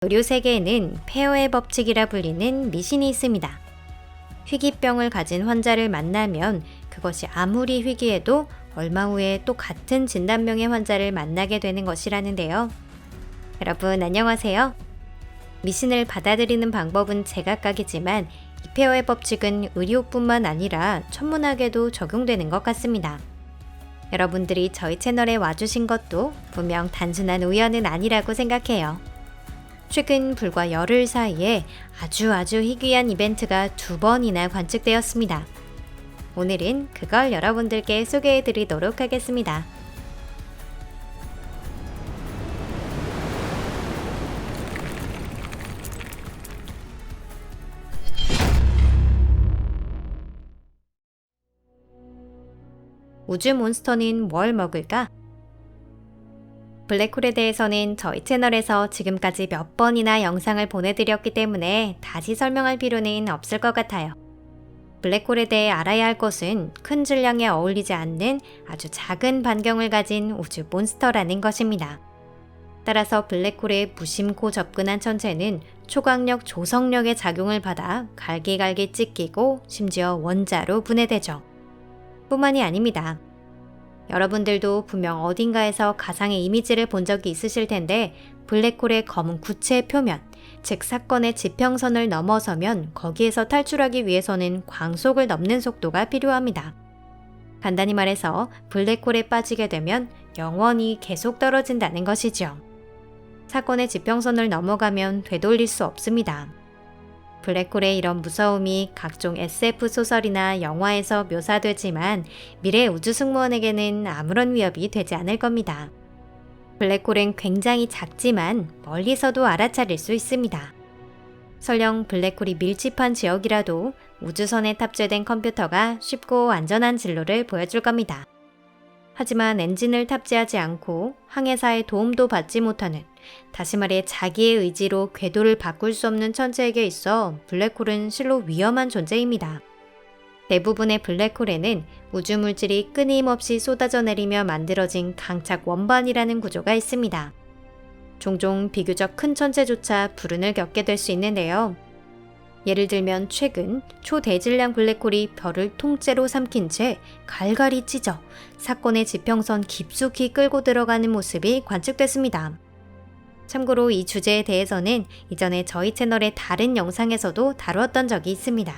의료 세계에는 페어의 법칙이라 불리는 미신이 있습니다. 희귀병을 가진 환자를 만나면 그것이 아무리 희귀해도 얼마 후에 또 같은 진단명의 환자를 만나게 되는 것이라는데요. 여러분 안녕하세요. 미신을 받아들이는 방법은 제각각이지만 이 페어의 법칙은 의료뿐만 아니라 천문학에도 적용되는 것 같습니다. 여러분들이 저희 채널에 와주신 것도 분명 단순한 우연은 아니라고 생각해요. 최근 불과 열흘 사이에 아주 희귀한 이벤트가 2번이나 관측되었습니다. 오늘은 그걸 여러분들께 소개해 드리도록 하겠습니다. 우주 몬스터는 뭘 먹을까? 블랙홀에 대해서는 저희 채널에서 지금까지 몇 번이나 영상을 보내드렸기 때문에 다시 설명할 필요는 없을 것 같아요. 블랙홀에 대해 알아야 할 것은 큰 질량에 어울리지 않는 아주 작은 반경을 가진 우주 몬스터라는 것입니다. 따라서 블랙홀에 무심코 접근한 천체는 초강력 조성력의 작용을 받아 갈기갈기 찢기고 심지어 원자로 분해되죠. 뿐만이 아닙니다. 여러분들도 분명 어딘가에서 가상의 이미지를 본 적이 있으실 텐데 블랙홀의 검은 구체의 표면, 즉 사건의 지평선을 넘어서면 거기에서 탈출하기 위해서는 광속을 넘는 속도가 필요합니다. 간단히 말해서 블랙홀에 빠지게 되면 영원히 계속 떨어진다는 것이죠. 사건의 지평선을 넘어가면 되돌릴 수 없습니다. 블랙홀의 이런 무서움이 각종 SF 소설이나 영화에서 묘사되지만 미래 우주 승무원에게는 아무런 위협이 되지 않을 겁니다. 블랙홀은 굉장히 작지만 멀리서도 알아차릴 수 있습니다. 설령 블랙홀이 밀집한 지역이라도 우주선에 탑재된 컴퓨터가 쉽고 안전한 진로를 보여줄 겁니다. 하지만 엔진을 탑재하지 않고 항해사의 도움도 받지 못하는, 다시 말해 자기의 의지로 궤도를 바꿀 수 없는 천체에게 있어 블랙홀은 실로 위험한 존재입니다. 대부분의 블랙홀에는 우주물질이 끊임없이 쏟아져 내리며 만들어진 강착 원반이라는 구조가 있습니다. 종종 비교적 큰 천체조차 불운을 겪게 될 수 있는데요. 예를 들면 최근 초대질량 블랙홀이 별을 통째로 삼킨 채 갈갈이 찢어 사건의 지평선 깊숙이 끌고 들어가는 모습이 관측됐습니다. 참고로 이 주제에 대해서는 이전에 저희 채널의 다른 영상에서도 다루었던 적이 있습니다.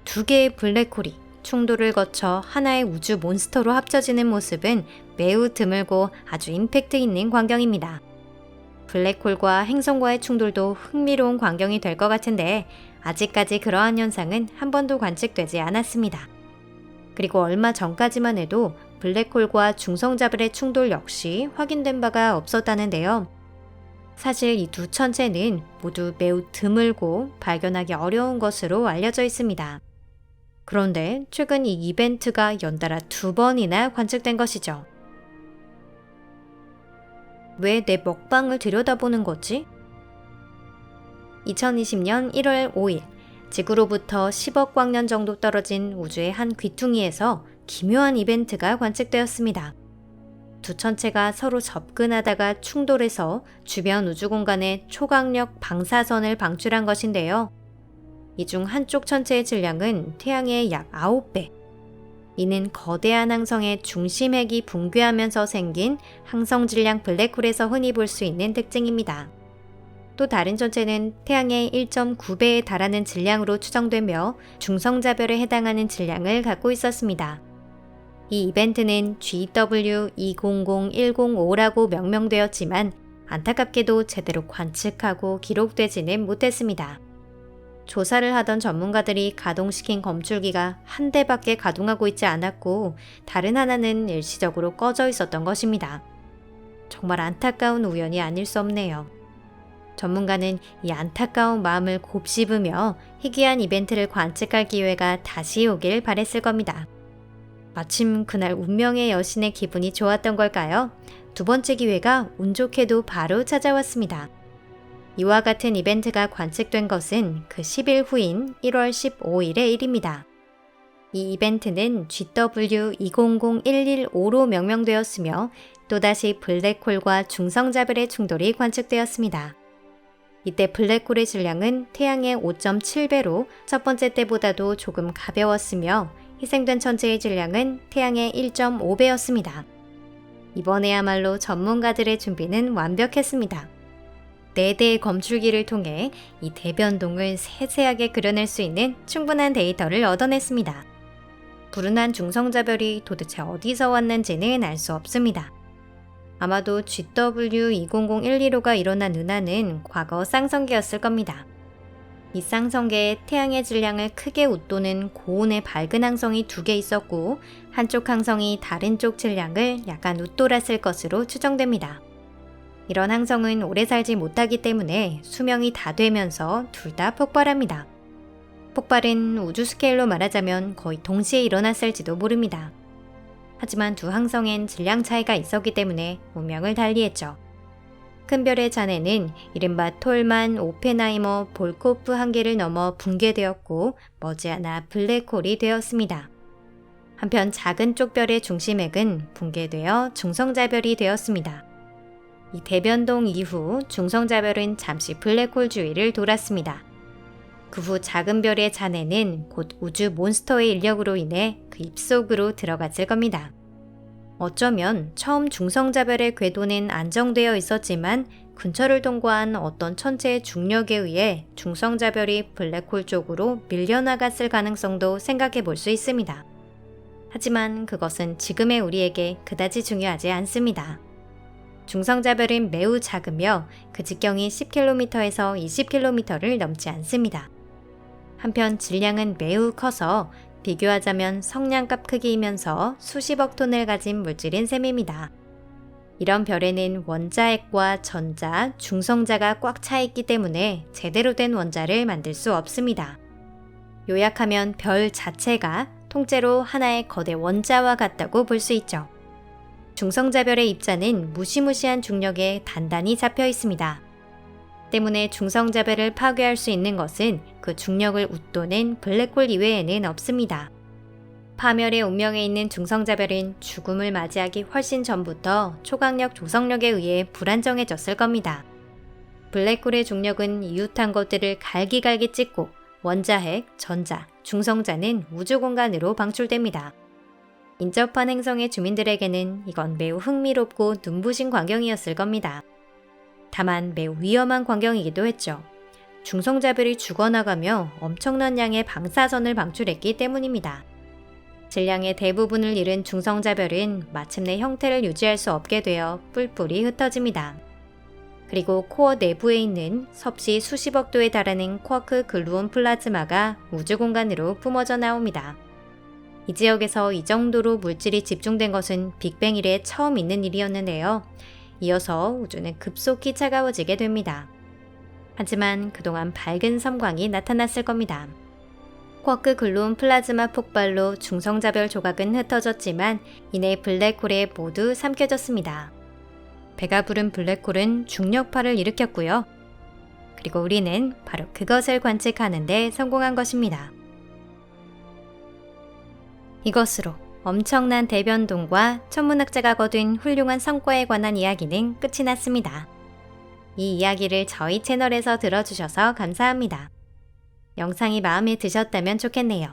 2개의 블랙홀이 충돌을 거쳐 하나의 우주 몬스터로 합쳐지는 모습은 매우 드물고 아주 임팩트 있는 광경입니다. 블랙홀과 행성과의 충돌도 흥미로운 광경이 될 것 같은데 아직까지 그러한 현상은 한 번도 관측되지 않았습니다. 그리고 얼마 전까지만 해도 블랙홀과 중성자별의 충돌 역시 확인된 바가 없었다는데요. 사실 이 두 천체는 모두 매우 드물고 발견하기 어려운 것으로 알려져 있습니다. 그런데 최근 이 이벤트가 연달아 2번이나 관측된 것이죠. 왜 내 먹방을 들여다보는 거지? 2020년 1월 5일, 지구로부터 10억 광년 정도 떨어진 우주의 한 귀퉁이에서 기묘한 이벤트가 관측되었습니다. 두 천체가 서로 접근하다가 충돌해서 주변 우주 공간에 초강력 방사선을 방출한 것인데요. 이 중 한쪽 천체의 질량은 태양의 약 9배. 이는 거대한 항성의 중심핵이 붕괴하면서 생긴 항성 질량 블랙홀에서 흔히 볼 수 있는 특징입니다. 또 다른 천체는 태양의 1.9배에 달하는 질량으로 추정되며 중성자별에 해당하는 질량을 갖고 있었습니다. 이 이벤트는 GW200105라고 명명되었지만 안타깝게도 제대로 관측하고 기록되지는 못했습니다. 조사를 하던 전문가들이 가동시킨 검출기가 한 대밖에 가동하고 있지 않았고 다른 하나는 일시적으로 꺼져 있었던 것입니다. 정말 안타까운 우연이 아닐 수 없네요. 전문가는 이 안타까운 마음을 곱씹으며 희귀한 이벤트를 관측할 기회가 다시 오길 바랬을 겁니다. 마침 그날 운명의 여신의 기분이 좋았던 걸까요? 2번째 기회가 운 좋게도 바로 찾아왔습니다. 이와 같은 이벤트가 관측된 것은 그 10일 후인 1월 15일의 일입니다. 이 이벤트는 GW200115로 명명되었으며 또다시 블랙홀과 중성자별의 충돌이 관측되었습니다. 이때 블랙홀의 질량은 태양의 5.7배로 첫 번째 때보다도 조금 가벼웠으며 희생된 천체의 질량은 태양의 1.5배였습니다. 이번에야말로 전문가들의 준비는 완벽했습니다. 4대의 검출기를 통해 이 대변동을 세세하게 그려낼 수 있는 충분한 데이터를 얻어냈습니다. 불운한 중성자별이 도대체 어디서 왔는지는 알 수 없습니다. 아마도 GW200115가 일어난 은하는 과거 쌍성계였을 겁니다. 이 쌍성계에 태양의 질량을 크게 웃도는 고온의 밝은 항성이 2개 있었고 한쪽 항성이 다른 쪽 질량을 약간 웃돌았을 것으로 추정됩니다. 이런 항성은 오래 살지 못하기 때문에 수명이 다 되면서 둘 다 폭발합니다. 폭발은 우주 스케일로 말하자면 거의 동시에 일어났을지도 모릅니다. 하지만 두 항성엔 질량 차이가 있었기 때문에 운명을 달리했죠. 큰 별의 잔해는 이른바 톨만, 오펜하이머, 볼코프 한계를 넘어 붕괴되었고 머지않아 블랙홀이 되었습니다. 한편 작은 쪽 별의 중심핵은 붕괴되어 중성자별이 되었습니다. 이 대변동 이후 중성자별은 잠시 블랙홀 주위를 돌았습니다. 그 후 작은 별의 잔해는 곧 우주 몬스터의 인력으로 인해 그 입속으로 들어갔을 겁니다. 어쩌면 처음 중성자별의 궤도는 안정되어 있었지만 근처를 통과한 어떤 천체의 중력에 의해 중성자별이 블랙홀 쪽으로 밀려나갔을 가능성도 생각해 볼 수 있습니다. 하지만 그것은 지금의 우리에게 그다지 중요하지 않습니다. 중성자별은 매우 작으며 그 직경이 10km에서 20km를 넘지 않습니다. 한편 질량은 매우 커서 비교하자면 성냥갑 크기이면서 수십억 톤을 가진 물질인 셈입니다. 이런 별에는 원자핵과 전자, 중성자가 꽉 차 있기 때문에 제대로 된 원자를 만들 수 없습니다. 요약하면 별 자체가 통째로 하나의 거대 원자와 같다고 볼 수 있죠. 중성자별의 입자는 무시무시한 중력에 단단히 잡혀 있습니다. 때문에 중성자별을 파괴할 수 있는 것은 그 중력을 웃도는 블랙홀 이외에는 없습니다. 파멸의 운명에 있는 중성자별은 죽음을 맞이하기 훨씬 전부터 초강력 조성력에 의해 불안정해졌을 겁니다. 블랙홀의 중력은 이웃한 것들을 갈기갈기 찢고 원자핵, 전자, 중성자는 우주 공간으로 방출됩니다. 인접한 행성의 주민들에게는 이건 매우 흥미롭고 눈부신 광경이었을 겁니다. 다만 매우 위험한 광경이기도 했죠. 중성자별이 죽어나가며 엄청난 양의 방사선을 방출했기 때문입니다. 질량의 대부분을 잃은 중성자별은 마침내 형태를 유지할 수 없게 되어 뿔뿔이 흩어집니다. 그리고 코어 내부에 있는 섭씨 수십억 도에 달하는 쿼크 글루온 플라즈마가 우주 공간으로 뿜어져 나옵니다. 이 지역에서 이 정도로 물질이 집중된 것은 빅뱅 이래 처음 있는 일이었는데요. 이어서 우주는 급속히 차가워지게 됩니다. 하지만 그동안 밝은 섬광이 나타났을 겁니다. 쿼크 글루온 플라즈마 폭발로 중성자별 조각은 흩어졌지만 이내 블랙홀에 모두 삼켜졌습니다. 배가 부른 블랙홀은 중력파를 일으켰고요. 그리고 우리는 바로 그것을 관측하는 데 성공한 것입니다. 이것으로 엄청난 대변동과 천문학자가 거둔 훌륭한 성과에 관한 이야기는 끝이 났습니다. 이 이야기를 저희 채널에서 들어주셔서 감사합니다. 영상이 마음에 드셨다면 좋겠네요.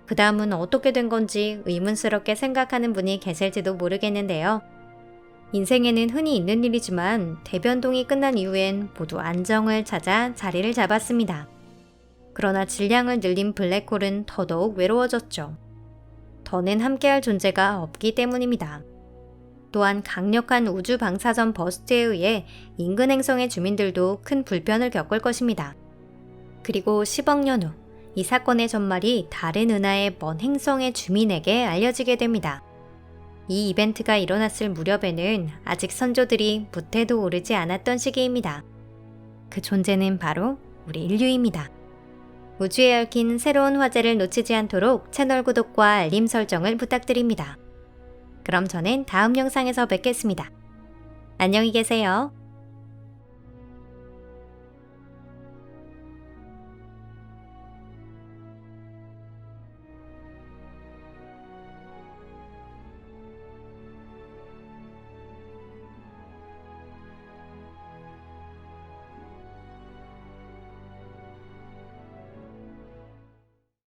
그 다음은 어떻게 된 건지 의문스럽게 생각하는 분이 계실지도 모르겠는데요. 인생에는 흔히 있는 일이지만 대변동이 끝난 이후엔 모두 안정을 찾아 자리를 잡았습니다. 그러나 질량을 늘린 블랙홀은 더더욱 외로워졌죠. 더는 함께할 존재가 없기 때문입니다. 또한 강력한 우주 방사선 버스트에 의해 인근 행성의 주민들도 큰 불편을 겪을 것입니다. 그리고 10억 년 후 이 사건의 전말이 다른 은하의 먼 행성의 주민에게 알려지게 됩니다. 이 이벤트가 일어났을 무렵에는 아직 선조들이 무태도 오르지 않았던 시기입니다. 그 존재는 바로 우리 인류입니다. 우주에 얽힌 새로운 화제를 놓치지 않도록 채널 구독과 알림 설정을 부탁드립니다. 그럼 저는 다음 영상에서 뵙겠습니다. 안녕히 계세요.